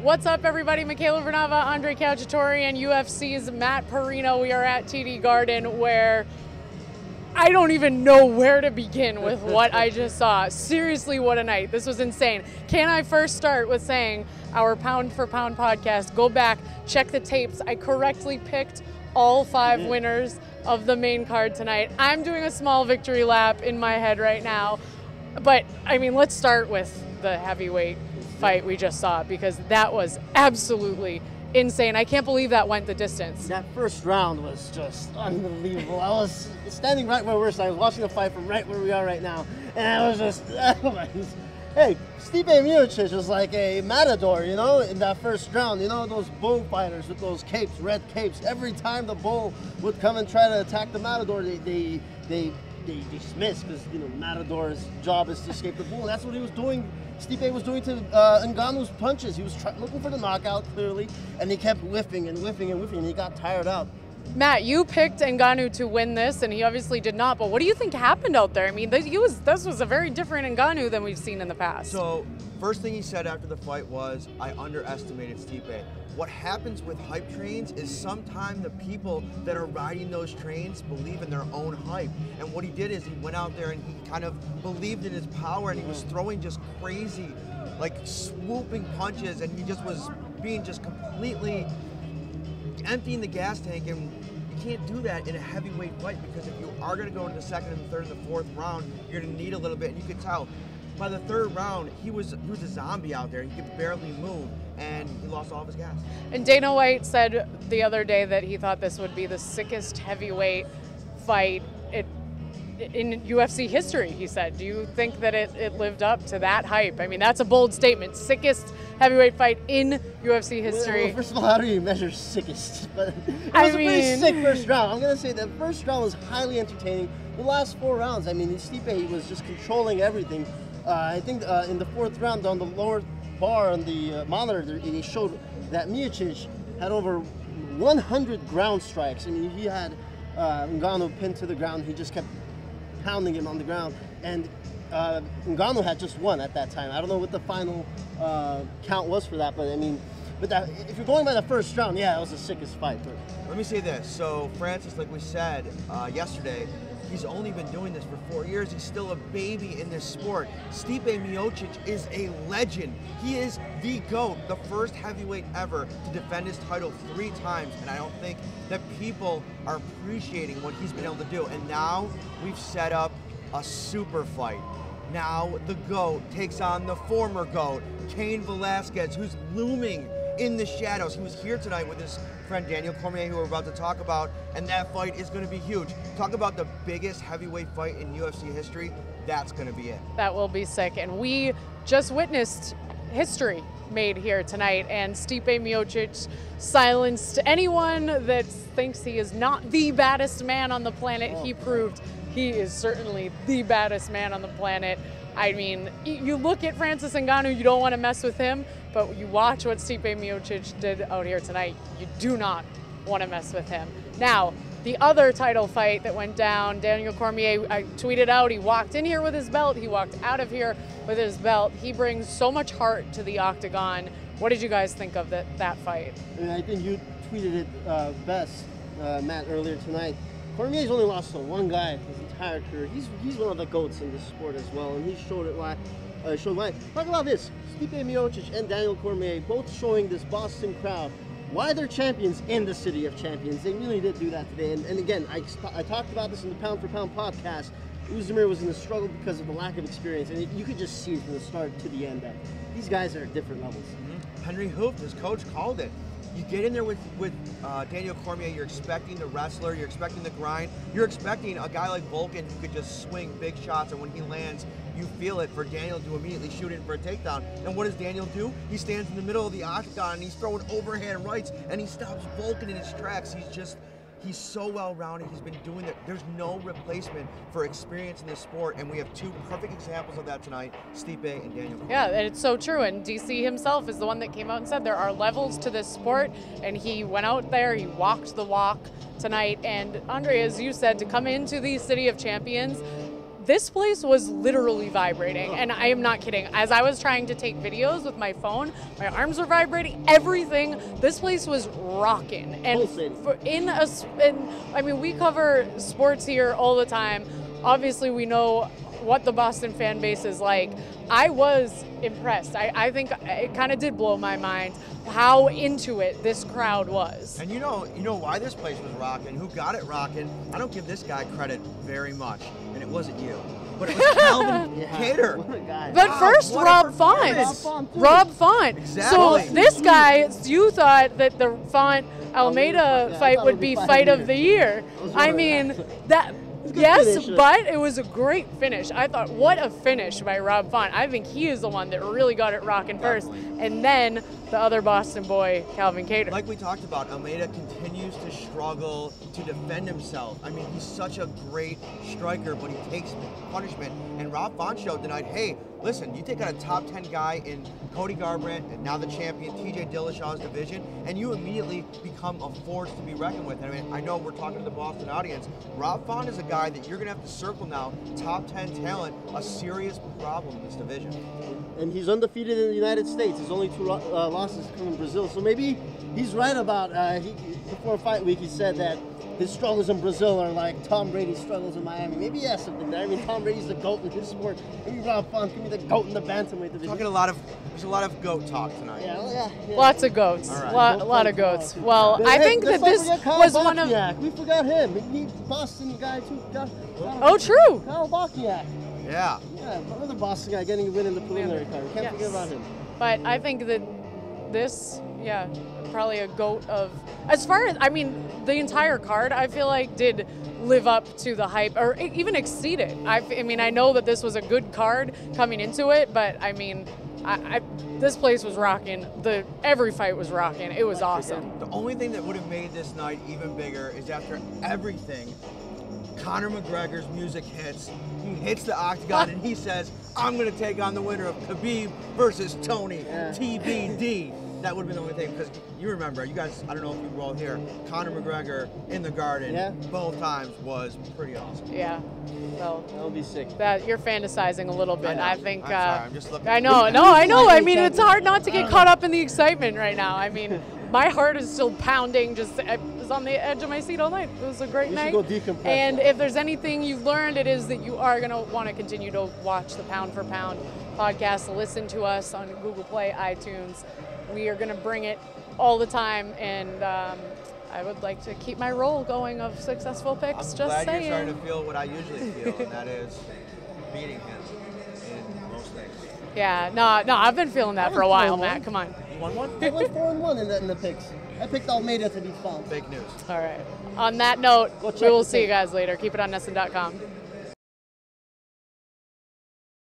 What's up, everybody? Michaela Vernava, Andre Cacciatore, and UFC's Matt Perino. We are at TD Garden, where I don't even know where to begin with what I just saw. Seriously, what a night. This was insane. Can I first start with saying our Pound for Pound podcast, go back, check the tapes. I correctly picked all 5 winners of the main card tonight. I'm doing a small victory lap in my head right now. But, I mean, let's start with the heavyweight fight we just saw, because that was absolutely insane. I can't believe that went the distance. That first round was just unbelievable. I was standing right where we're standing. I was watching the fight from right where we are right now. And I was just, hey, Stipe Miocic was like a matador, you know, in that first round. You know, those bullfighters with those capes, red capes. Every time the bull would come and try to attack the matador, they dismiss, because, you know, Matador's job is to escape the bull. That's what he was doing. Stipe was doing to Ngannou's punches. He was looking for the knockout, clearly, and he kept whiffing and whiffing and whiffing, and he got tired out. Matt, you picked Ngannou to win this, and he obviously did not, but what do you think happened out there? I mean, this was a very different Ngannou than we've seen in the past. So, first thing he said after the fight was, I underestimated Stipe. What happens with hype trains is sometimes the people that are riding those trains believe in their own hype. And what he did is he went out there and he kind of believed in his power, and he was throwing just crazy, like swooping punches, and he just was being just completely emptying the gas tank. And you can't do that in a heavyweight fight, because if you are going to go into the second and the third and the fourth round, you're going to need a little bit. And you could tell by the third round, he was a zombie out there. He could barely move, and he lost all of his gas. And Dana White said the other day that he thought this would be the sickest heavyweight fight in UFC history, he said. Do you think that it lived up to that hype? I mean, that's a bold statement. Sickest heavyweight fight in UFC history. Well, first of all, how do you measure sickest? But it was a pretty sick first round. I'm going to say the first round was highly entertaining. The last 4 rounds, I mean, Stipe was just controlling everything. I think in the 4th round, on the lower bar on the monitor, he showed that Miocic had over 100 ground strikes. I mean, he had Ngannou pinned to the ground. He just kept pounding him on the ground. And Ngannou had just 1 at that time. I don't know what the final count was for that, but I mean, if you're going by the first round, yeah, it was the sickest fight. Let me say this. So Francis, like we said yesterday, he's only been doing this for 4 years. He's still a baby in this sport. Stipe Miocic is a legend. He is the GOAT, the first heavyweight ever to defend his title 3 times. And I don't think that people are appreciating what he's been able to do. And now we've set up a super fight. Now the GOAT takes on the former GOAT, Cain Velasquez, who's looming in the shadows. He was here tonight with his friend Daniel Cormier, who we're about to talk about, and that fight is going to be huge. Talk about the biggest heavyweight fight in UFC history. That's going to be it. That will be sick. And we just witnessed history made here tonight, and Stipe Miocic silenced anyone that thinks he is not the baddest man on the planet. He proved he is certainly the baddest man on the planet. I mean, you look at Francis Ngannou, you don't want to mess with him, but you watch what Stipe Miocic did out here tonight, you do not want to mess with him. Now, the other title fight that went down, Daniel Cormier, I tweeted out, he walked in here with his belt, he walked out of here with his belt. He brings so much heart to the octagon. What did you guys think of that fight? I mean, I think you tweeted it best, Matt, earlier tonight. Cormier's only lost to 1 guy his entire career. He's one of the GOATs in this sport as well, and he showed it why. Talk about this. Stipe Miocic and Daniel Cormier both showing this Boston crowd why they're champions in the city of champions. They really did do that today. And again, I talked about this in the Pound for Pound podcast. Uzdemir was in a struggle because of the lack of experience, and you could just see from the start to the end that these guys are at different levels. Henry Hooft, his coach, called it. You get in there with Daniel Cormier, you're expecting the wrestler, you're expecting the grind, you're expecting a guy like Volkan who could just swing big shots, and when he lands, you feel it for Daniel to immediately shoot in for a takedown. And what does Daniel do? He stands in the middle of the octagon and he's throwing overhand rights, and he stops Volkan in his tracks. He's so well-rounded. He's been doing it. There's no replacement for experience in this sport, and we have 2 perfect examples of that tonight, Stipe and Daniel Cormier. Yeah, and it's so true, and DC himself is the one that came out and said there are levels to this sport, and he went out there, he walked the walk tonight, and Andre, as you said, to come into the City of Champions, this place was literally vibrating, and I am not kidding. As I was trying to take videos with my phone, my arms were vibrating, everything. This place was rocking. And I mean, we cover sports here all the time. Obviously, we know what the Boston fan base is like. I was impressed. I think it kind of did blow my mind how into it this crowd was. And you know why this place was rocking, who got it rocking. I don't give this guy credit very much, and it wasn't you, but it was Calvin Cater. What a guy. But first, Rob Font. Rob Font. Exactly. So this guy, you thought that the Font Almeida fight would be fight of the year. I mean, that. Yes, but it was a great finish. I thought, what a finish by Rob Font. I think he is the one that really got it rocking first. And then the other Boston boy, Calvin Cater. Like we talked about, Almeida continues to struggle to defend himself. I mean, he's such a great striker, but he takes punishment. And Rob Font showed tonight, hey, listen, you take out a top 10 guy in Cody Garbrandt and now the champion TJ Dillashaw's division, and you immediately become a force to be reckoned with. I mean, I know we're talking to the Boston audience. Rob Font is a guy that you're going to have to circle now, top 10 talent, a serious problem in this division. And he's undefeated in the United States. His only 2 losses come in Brazil. So maybe he's right about, before fight week, he said that his struggles in Brazil are like Tom Brady's struggles in Miami. Maybe he has something there. I mean, Tom Brady's the GOAT in his sport. Maybe Rob Font can be the GOAT in the bantamweight division. There's a lot of GOAT talk tonight. Yeah. Lots of goats. All right. A lot of goats. Well, I think that this was one of... We forgot him. He Boston guy too. Oh, true. Kyle Bosniak. Yeah. Yeah, another Boston guy getting a win in the preliminary card. We can't forget about him. But I think that this, probably a GOAT of... As far as, I mean, the entire card, I feel like, did live up to the hype, or even exceed it. I mean, I know that this was a good card coming into it, but, I mean, this place was rocking. Every fight was rocking. It was awesome. The only thing that would have made this night even bigger is after everything, Conor McGregor's music hits. He hits the octagon and he says, I'm going to take on the winner of Khabib versus Tony, TBD. That would have been the only thing, because you remember, you guys, I don't know if you were all here, Conor McGregor in the Garden, both times was pretty awesome. Yeah. So that would be sick. You're fantasizing a little bit. I think. I'm sorry, I'm just looking. I know. I mean, it's hard not to get caught up in the excitement right now. I mean, my heart is still pounding. I was on the edge of my seat all night. It was a great night. Go decompress. And if there's anything you've learned, it is that you are going to want to continue to watch the Pound for Pound podcast. Listen to us on Google Play, iTunes. We are going to bring it all the time, and I would like to keep my role going of successful picks. I'm just glad saying. You're starting to feel what I usually feel, and that is beating him in most things. Yeah, no, I've been feeling that for a while, Matt. Come on. You won one? I went 4-1 in the picks. I picked Almeida to beat Font. Fake news. All right. On that note, we will see you guys later. Keep it on NESN.com.